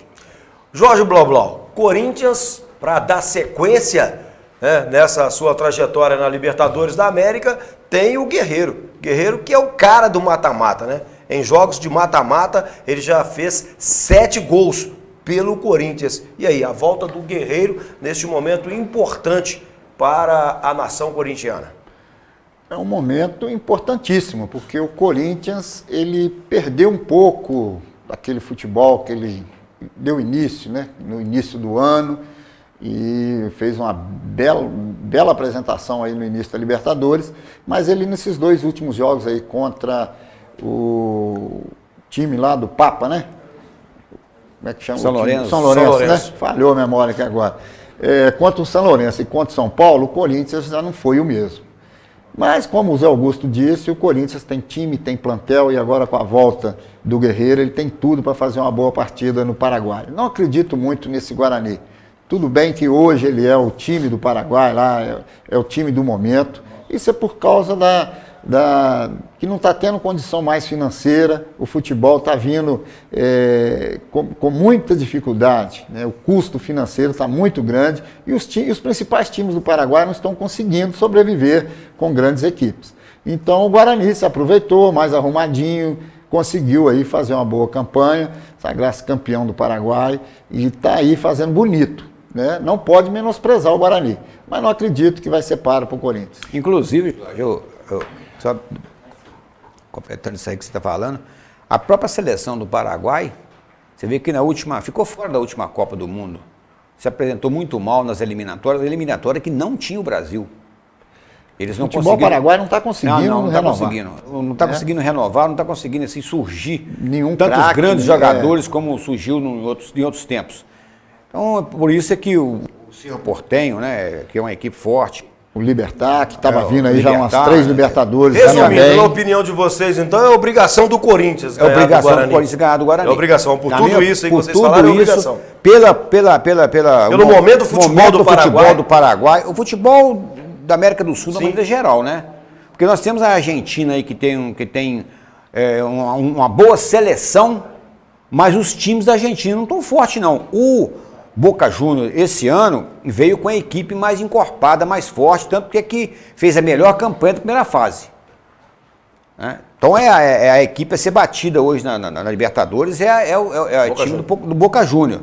Jorge Blaublau, Corinthians, para dar sequência, né, nessa sua trajetória na Libertadores da América, tem o Guerreiro. Guerreiro que é o cara do mata-mata, né? Em jogos de mata-mata, ele já fez 7 gols pelo Corinthians. E aí, a volta do Guerreiro neste momento importante para a nação corintiana. É um momento importantíssimo, porque o Corinthians, ele perdeu um pouco daquele futebol que ele deu início, né, no início do ano, e fez uma bela apresentação aí no início da Libertadores, mas ele nesses 2 últimos jogos aí contra o time lá do Papa, né? Como é que chama? São Lourenço. São Lourenço, né? Falhou a memória aqui agora. Contra o São Lourenço e contra o São Paulo, o Corinthians já não foi o mesmo. Mas, como o Zé Augusto disse, o Corinthians tem time, tem plantel, e agora com a volta do Guerreiro, ele tem tudo para fazer uma boa partida no Paraguai. Não acredito muito nesse Guarani. Tudo bem que hoje ele é o time do Paraguai, lá é o time do momento. Isso é por causa que não está tendo condição mais financeira, o futebol está vindo com muita dificuldade, né? O custo financeiro está muito grande e os principais times do Paraguai não estão conseguindo sobreviver com grandes equipes. Então o Guarani se aproveitou, mais arrumadinho, conseguiu aí fazer uma boa campanha, sagrar-se campeão do Paraguai e está aí fazendo bonito. né? Não pode menosprezar o Guarani, mas não acredito que vai ser páreo para o Corinthians. Inclusive, só completando isso aí que você está falando, a própria seleção do Paraguai, você vê que ficou fora da última Copa do Mundo, se apresentou muito mal nas eliminatórias que não tinha o Brasil. Eles não futebol paraguai não está conseguindo renovar. Não está conseguindo renovar, não está conseguindo assim, surgir tantos craque, grandes jogadores como surgiu em outros tempos. Então, por isso é que o Cerro Porteño, né, que é uma equipe forte. O Libertar, que estava vindo aí já umas 3 Libertadores. Resumindo, na opinião de vocês, então, é obrigação do Corinthians ganhar do Guarani. É obrigação do Corinthians ganhar do Guarani. É obrigação, por tudo isso aí que vocês falaram, é obrigação. Pelo momento do futebol do Paraguai. O futebol da América do Sul, de maneira geral, né? Porque nós temos a Argentina aí que tem uma boa seleção, mas os times da Argentina não estão fortes, não. O Boca Juniors, esse ano, veio com a equipe mais encorpada, mais forte, tanto que fez a melhor campanha da primeira fase. Né? Então a equipe a ser batida hoje na Libertadores, é o time do Boca Juniors.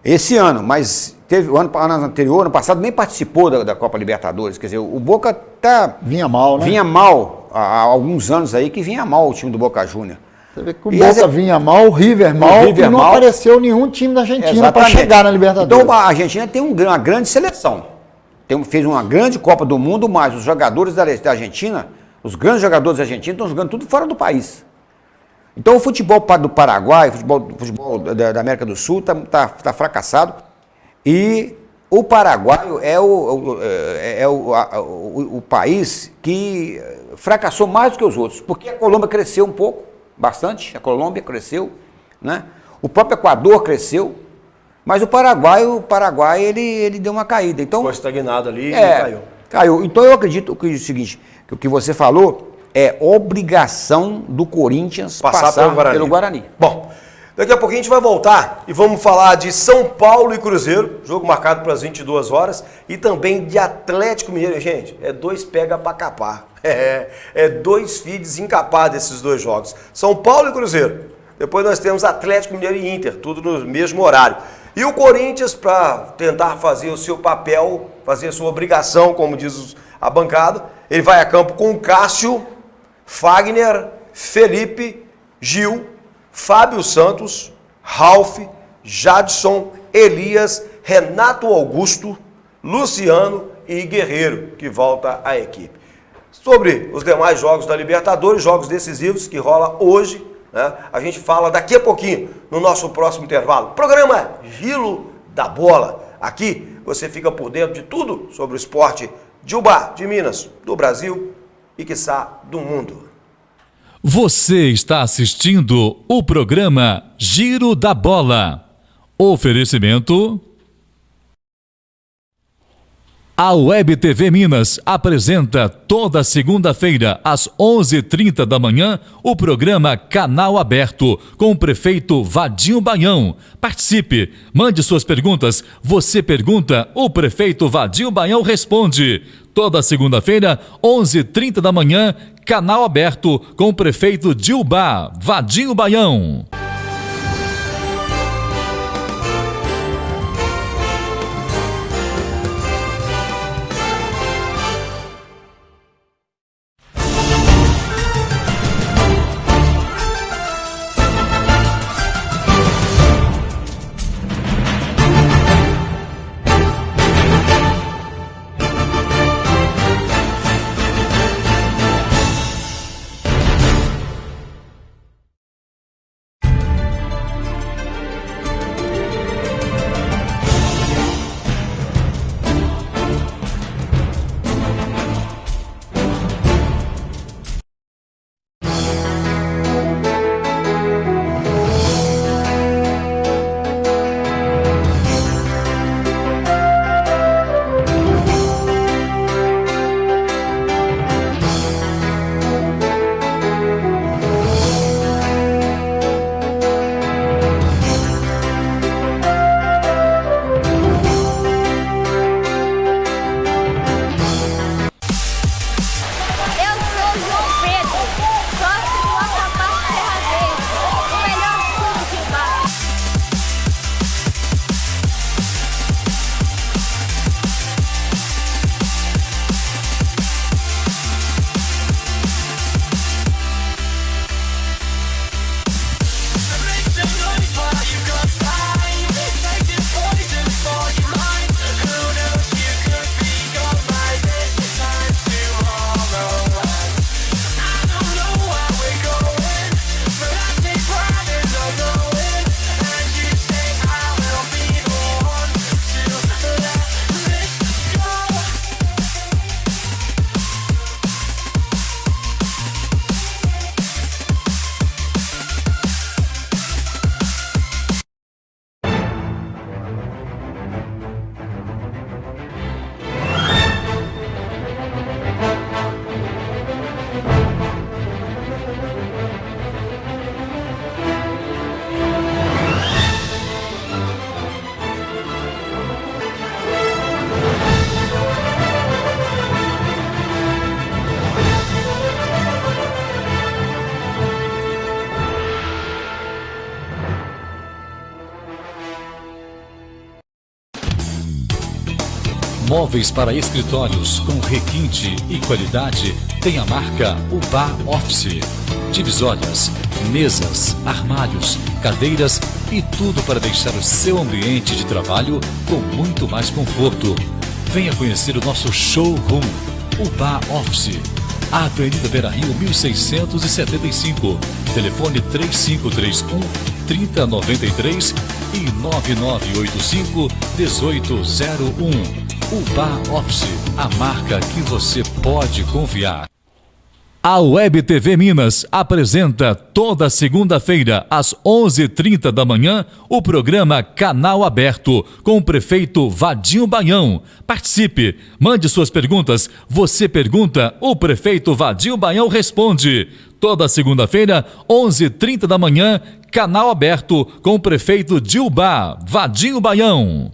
Esse ano, mas teve o ano anterior, ano passado, nem participou da Copa Libertadores. Quer dizer, o Boca vinha mal, né? Vinha mal há alguns anos aí que vinha mal o time do Boca Juniors. Você vê que o Boca vinha mal, o River mal, e não apareceu nenhum time da Argentina para chegar na Libertadores. Então a Argentina tem uma grande seleção. Fez uma grande Copa do Mundo, mas os jogadores da Argentina, os grandes jogadores da Argentina estão jogando tudo fora do país. Então o futebol do Paraguai, o futebol da América do Sul tá fracassado. E o Paraguai é o país que fracassou mais do que os outros, porque a Colômbia cresceu um pouco, bastante, a Colômbia cresceu, né? O próprio Equador cresceu, mas o Paraguai ele deu uma caída. Então, ficou estagnado ali e caiu. Então eu acredito que é o seguinte, que o que você falou é obrigação do Corinthians passar pelo Guarani. Bom, daqui a pouquinho a gente vai voltar e vamos falar de São Paulo e Cruzeiro, jogo marcado para as 22 horas, e também de Atlético Mineiro. Gente, 2 pega para capar. É 2 feeds encapados desses 2 jogos. São Paulo e Cruzeiro. Depois nós temos Atlético Mineiro e Inter, tudo no mesmo horário. E o Corinthians, para tentar fazer o seu papel, fazer a sua obrigação, como diz a bancada, ele vai a campo com Cássio, Fagner, Felipe, Gil, Fábio Santos, Ralf, Jadson, Elias, Renato Augusto, Luciano e Guerreiro, que volta à equipe. Sobre os demais jogos da Libertadores, jogos decisivos que rola hoje, né? A gente fala daqui a pouquinho, no nosso próximo intervalo. Programa Giro da Bola. Aqui você fica por dentro de tudo sobre o esporte de Ubá, de Minas, do Brasil e, quiçá, do mundo. Você está assistindo o programa Giro da Bola. Oferecimento... A Web TV Minas apresenta toda segunda-feira, às 11h30 da manhã, o programa Canal Aberto, com o prefeito Vadinho Baião. Participe, mande suas perguntas. Você pergunta, o prefeito Vadinho Baião responde. Toda segunda-feira, 11h30 da manhã, Canal Aberto, com o prefeito de Ubá, Vadinho Baião. Móveis para escritórios com requinte e qualidade tem a marca UBA Office. Divisórias, mesas, armários, cadeiras e tudo para deixar o seu ambiente de trabalho com muito mais conforto. Venha conhecer o nosso showroom, UBA Office. Avenida Beira-Rio 1675. Telefone 3531-3093 e 9985-1801. UBA Office, a marca que você pode confiar. A Web TV Minas apresenta toda segunda-feira, às 11h30 da manhã, o programa Canal Aberto, com o prefeito Vadinho Baião. Participe, mande suas perguntas, você pergunta, o prefeito Vadinho Baião responde. Toda segunda-feira, 11h30 da manhã, Canal Aberto, com o prefeito de Ubá, Vadinho Baião.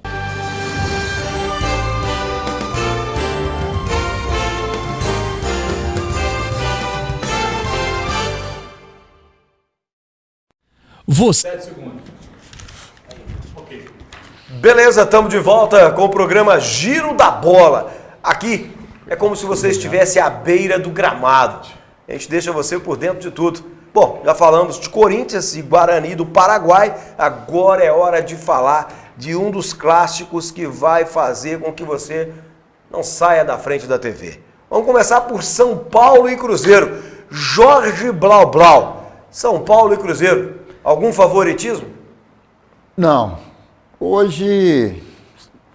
Você... Beleza, estamos de volta com o programa Giro da Bola. Aqui é como se você estivesse à beira do gramado. A gente deixa você por dentro de tudo. Bom, já falamos de Corinthians e Guarani do Paraguai. Agora é hora de falar de um dos clássicos que vai fazer com que você não saia da frente da TV. Vamos começar por São Paulo e Cruzeiro. Jorge Blau Blau. São Paulo e Cruzeiro. Algum favoritismo? Não. Hoje,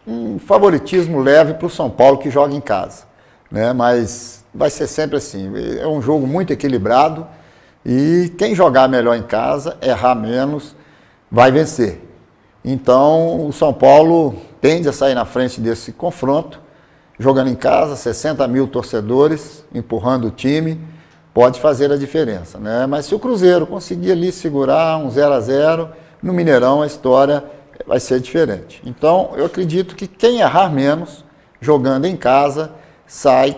um favoritismo leve para o São Paulo que joga em casa, né? Mas vai ser sempre assim. É um jogo muito equilibrado e quem jogar melhor em casa, errar menos, vai vencer. Então, o São Paulo tende a sair na frente desse confronto, jogando em casa, 60 mil torcedores, empurrando o time, pode fazer a diferença, né? Mas se o Cruzeiro conseguir ali segurar um 0-0, no Mineirão a história vai ser diferente. Então, eu acredito que quem errar menos, jogando em casa, sai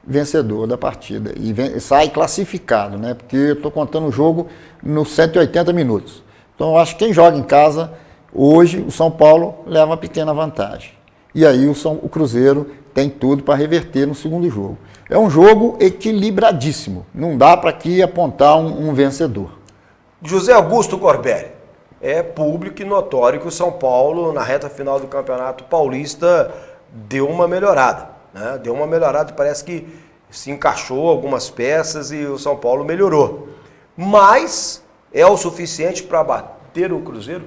vencedor da partida e sai classificado, né? Porque eu estou contando o jogo nos 180 minutos. Então, eu acho que quem joga em casa, hoje, o São Paulo leva uma pequena vantagem. E aí o Cruzeiro tem tudo para reverter no segundo jogo. É um jogo equilibradíssimo. Não dá para aqui apontar um vencedor. José Augusto Corbelli. É público e notório que o São Paulo, na reta final do Campeonato Paulista, deu uma melhorada, né? Deu uma melhorada, parece que se encaixou algumas peças e o São Paulo melhorou. Mas é o suficiente para bater o Cruzeiro,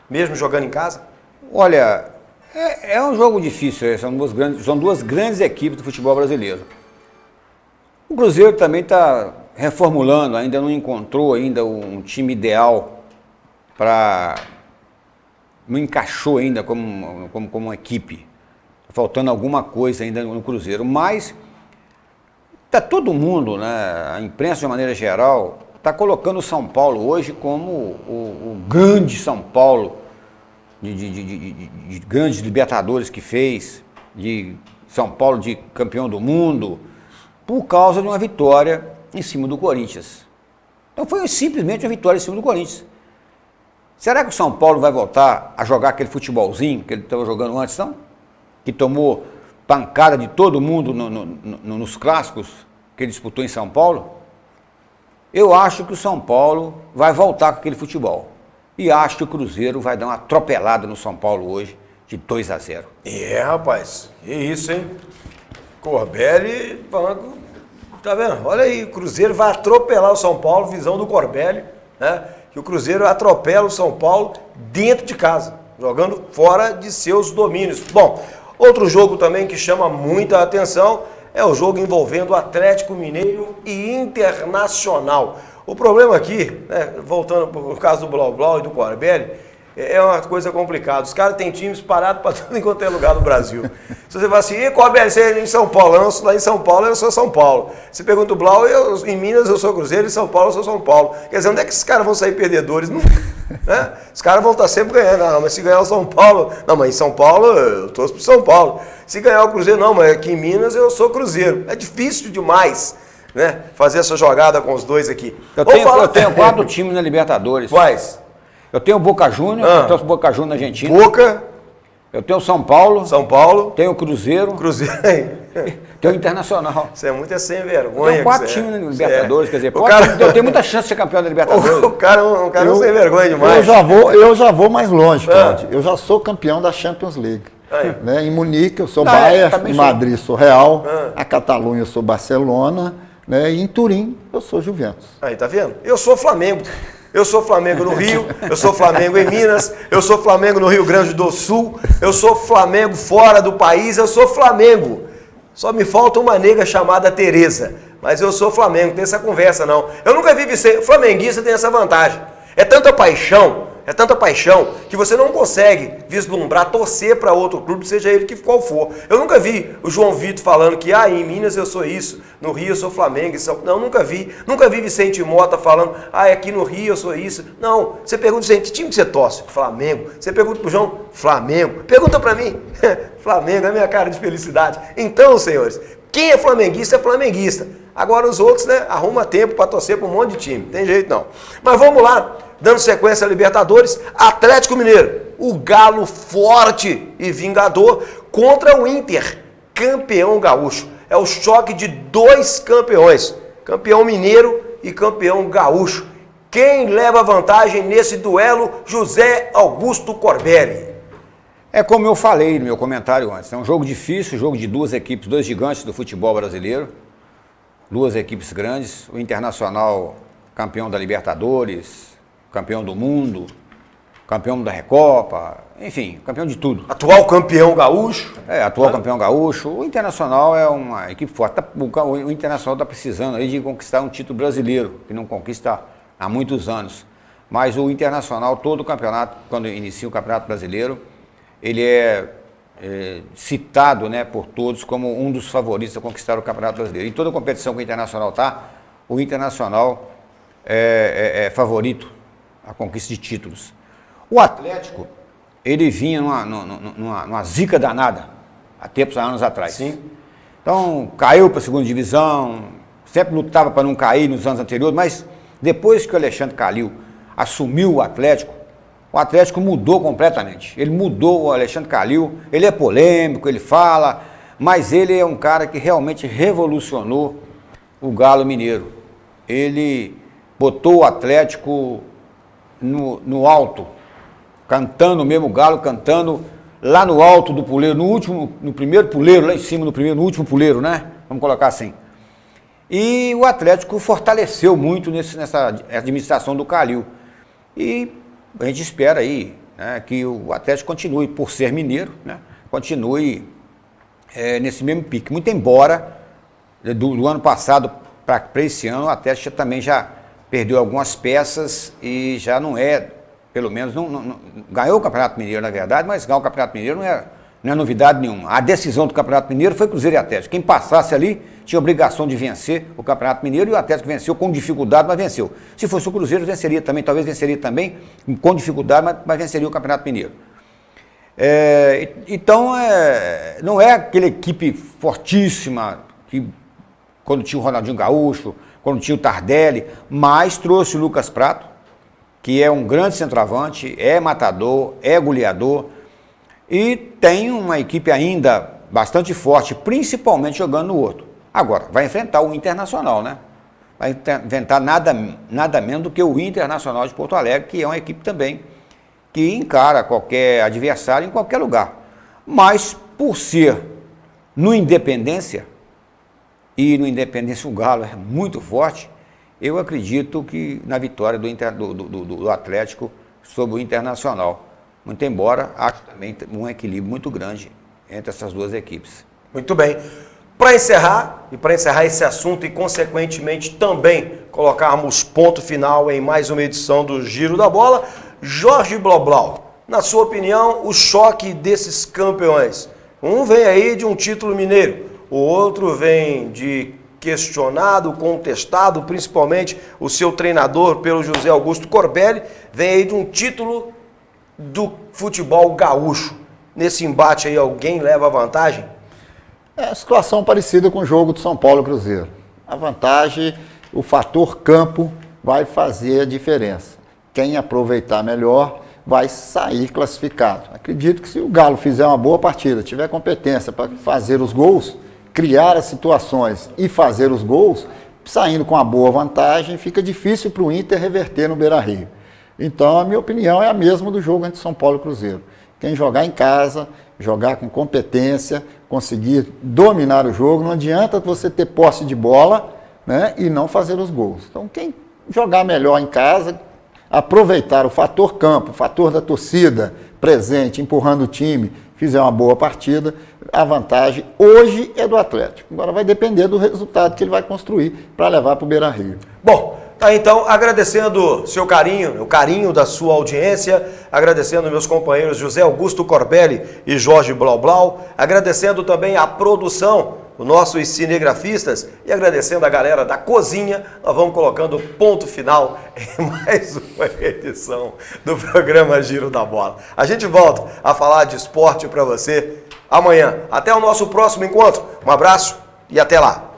mesmo jogando em casa? Olha, é um jogo difícil, são duas grandes equipes do futebol brasileiro. O Cruzeiro também está reformulando, ainda não encontrou ainda um time ideal não encaixou ainda como uma equipe. Tá faltando alguma coisa ainda no Cruzeiro, mas está todo mundo, né, a imprensa de uma maneira geral, está colocando o São Paulo hoje como o grande São Paulo, de grandes Libertadores que fez, de São Paulo de campeão do mundo, por causa de uma vitória em cima do Corinthians. Então foi simplesmente uma vitória em cima do Corinthians. Será que o São Paulo vai voltar a jogar aquele futebolzinho que ele estava jogando antes, não? Que tomou pancada de todo mundo nos clássicos que ele disputou em São Paulo? Eu acho que o São Paulo vai voltar com aquele futebol. E acho que o Cruzeiro vai dar uma atropelada no São Paulo hoje, de 2-0. Rapaz, que isso, hein? Corbelli falando, tá vendo? Olha aí, o Cruzeiro vai atropelar o São Paulo, visão do Corbelli, né? Que o Cruzeiro atropela o São Paulo dentro de casa, jogando fora de seus domínios. Bom, outro jogo também que chama muita atenção é o jogo envolvendo Atlético Mineiro e Internacional. O problema aqui, né, voltando por caso do Blau Blau e do Corbelli, é uma coisa complicada. Os caras têm times parados para tudo enquanto é lugar do Brasil. Se você fala assim, Corbelli, você é em São Paulo? Não, lá em São Paulo eu sou São Paulo. Você pergunta o Blau, em Minas eu sou Cruzeiro, em São Paulo eu sou São Paulo. Quer dizer, onde é que esses caras vão sair perdedores? Não, né? Os caras vão estar sempre ganhando. Não, mas se ganhar o São Paulo... Não, mas em São Paulo eu torço pro São Paulo. Se ganhar o Cruzeiro, não, mas aqui em Minas eu sou Cruzeiro. É difícil demais, né, fazer essa jogada com os dois aqui. Eu tenho 4 times na Libertadores. Quais? Eu tenho o Boca Juniors, eu torço o Boca Juniors na Argentina. Boca, Eu tenho o São Paulo. São Paulo. Tenho o Cruzeiro. Cruzeiro. Tenho o Internacional. Você é muito sem vergonha. Tem 4 times na Libertadores, quer dizer, eu tenho muita chance de ser campeão da Libertadores. O cara é um sem vergonha demais. Eu já vou mais longe, Claudio. Eu já sou campeão da Champions League. Né? Em Munique eu sou Bayern, em Madrid sou Real, a Catalunha eu sou Barcelona, né? E em Turim eu sou Juventus. Aí, tá vendo? Eu sou Flamengo. Eu sou Flamengo no Rio, eu sou Flamengo em Minas, eu sou Flamengo no Rio Grande do Sul, eu sou Flamengo fora do país, eu sou Flamengo. Só me falta uma nega chamada Tereza, mas eu sou Flamengo, não tem essa conversa não. Eu nunca vi ser flamenguista, tem essa vantagem. É tanta paixão que você não consegue vislumbrar, torcer para outro clube, seja ele que qual for. Eu nunca vi o João Vitor falando que em Minas eu sou isso, no Rio eu sou Flamengo. Não, nunca vi. Nunca vi Vicente Mota falando, aqui no Rio eu sou isso. Não, você pergunta, Vicente, que time que você torce? Flamengo. Você pergunta pro João, Flamengo. Pergunta para mim, Flamengo, é minha cara de felicidade. Então, senhores, quem é flamenguista é flamenguista. Agora os outros, né, arruma tempo para torcer para um monte de time, tem jeito não. Mas vamos lá. Dando sequência a Libertadores, Atlético Mineiro, o galo forte e vingador contra o Inter, campeão gaúcho. É o choque de 2 campeões, campeão mineiro e campeão gaúcho. Quem leva vantagem nesse duelo? José Augusto Corbelli. É como eu falei no meu comentário antes, é um jogo difícil, jogo de 2 equipes, 2 gigantes do futebol brasileiro, 2 equipes grandes, o Internacional campeão da Libertadores, campeão do mundo, campeão da Recopa, enfim, campeão de tudo. Atual campeão gaúcho? Atual campeão gaúcho. O Internacional é uma equipe forte. O Internacional está precisando aí de conquistar um título brasileiro, que não conquista há muitos anos. Mas o Internacional, todo o campeonato, quando inicia o Campeonato Brasileiro, ele é citado, né, por todos como um dos favoritos a conquistar o Campeonato Brasileiro. Em toda a competição que o Internacional está, o Internacional é favorito a conquista de títulos. O Atlético, ele vinha numa zica danada, há tempos, há anos atrás. Sim. Então, caiu para a segunda divisão, sempre lutava para não cair nos anos anteriores, mas depois que o Alexandre Calil assumiu o Atlético mudou completamente. Ele mudou, o Alexandre Calil, ele é polêmico, ele fala, mas ele é um cara que realmente revolucionou o Galo Mineiro. Ele botou o Atlético no alto, cantando mesmo, o Galo cantando lá no alto do puleiro, no primeiro puleiro, lá em cima, no último puleiro, né? Vamos colocar assim. E o Atlético fortaleceu muito nessa administração do Calil. E a gente espera aí, né, que o Atlético continue, por ser mineiro, né, continue nesse mesmo pique. Muito embora do ano passado para esse ano, o Atlético também já perdeu algumas peças e já não pelo menos, não ganhou o Campeonato Mineiro, na verdade, mas ganhar o Campeonato Mineiro não é novidade nenhuma. A decisão do Campeonato Mineiro foi Cruzeiro e Atlético. Quem passasse ali tinha obrigação de vencer o Campeonato Mineiro e o Atlético venceu com dificuldade, mas venceu. Se fosse o Cruzeiro, venceria também, talvez venceria também com dificuldade, mas venceria o Campeonato Mineiro. Então, não é aquela equipe fortíssima que quando tinha o Ronaldinho Gaúcho, quando tinha o Tardelli, mas trouxe o Lucas Prato, que é um grande centroavante, é matador, é goleador, e tem uma equipe ainda bastante forte, principalmente jogando no Horto. Agora, vai enfrentar o Internacional, né? Vai enfrentar nada menos do que o Internacional de Porto Alegre, que é uma equipe também que encara qualquer adversário em qualquer lugar. Mas, por ser no Independência, e no Independência o Galo é muito forte, eu acredito que na vitória do Atlético sobre o Internacional. Muito embora, acho também um equilíbrio muito grande entre essas 2 equipes. Muito bem. Para encerrar esse assunto e, consequentemente, também colocarmos ponto final em mais uma edição do Giro da Bola, Jorge Bloblau, na sua opinião, o choque desses campeões. Um vem aí de um título mineiro, o outro vem de questionado, contestado, principalmente o seu treinador pelo José Augusto Corbelli, vem aí de um título do futebol gaúcho. Nesse embate aí, alguém leva vantagem? É situação parecida com o jogo do São Paulo e Cruzeiro. A vantagem, o fator campo vai fazer a diferença. Quem aproveitar melhor vai sair classificado. Acredito que se o Galo fizer uma boa partida, tiver competência para fazer os gols, criar as situações e fazer os gols, saindo com uma boa vantagem, fica difícil para o Inter reverter no Beira-Rio. Então, a minha opinião é a mesma do jogo entre São Paulo e Cruzeiro. Quem jogar em casa, jogar com competência, conseguir dominar o jogo, não adianta você ter posse de bola, né, e não fazer os gols. Então, quem jogar melhor em casa, aproveitar o fator campo, o fator da torcida presente, empurrando o time, fizer uma boa partida, a vantagem hoje é do Atlético. Agora vai depender do resultado que ele vai construir para levar para o Beira-Rio. Bom, tá, então, agradecendo seu carinho, o carinho da sua audiência, agradecendo meus companheiros José Augusto Corbelli e Jorge Blau Blau, agradecendo também a produção, os nossos cinegrafistas, e agradecendo a galera da cozinha, nós vamos colocando ponto final em mais uma edição do programa Giro da Bola. A gente volta a falar de esporte para você amanhã. Até o nosso próximo encontro. Um abraço e até lá.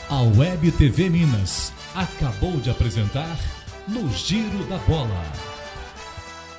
A Web TV Minas acabou de apresentar No Giro da Bola.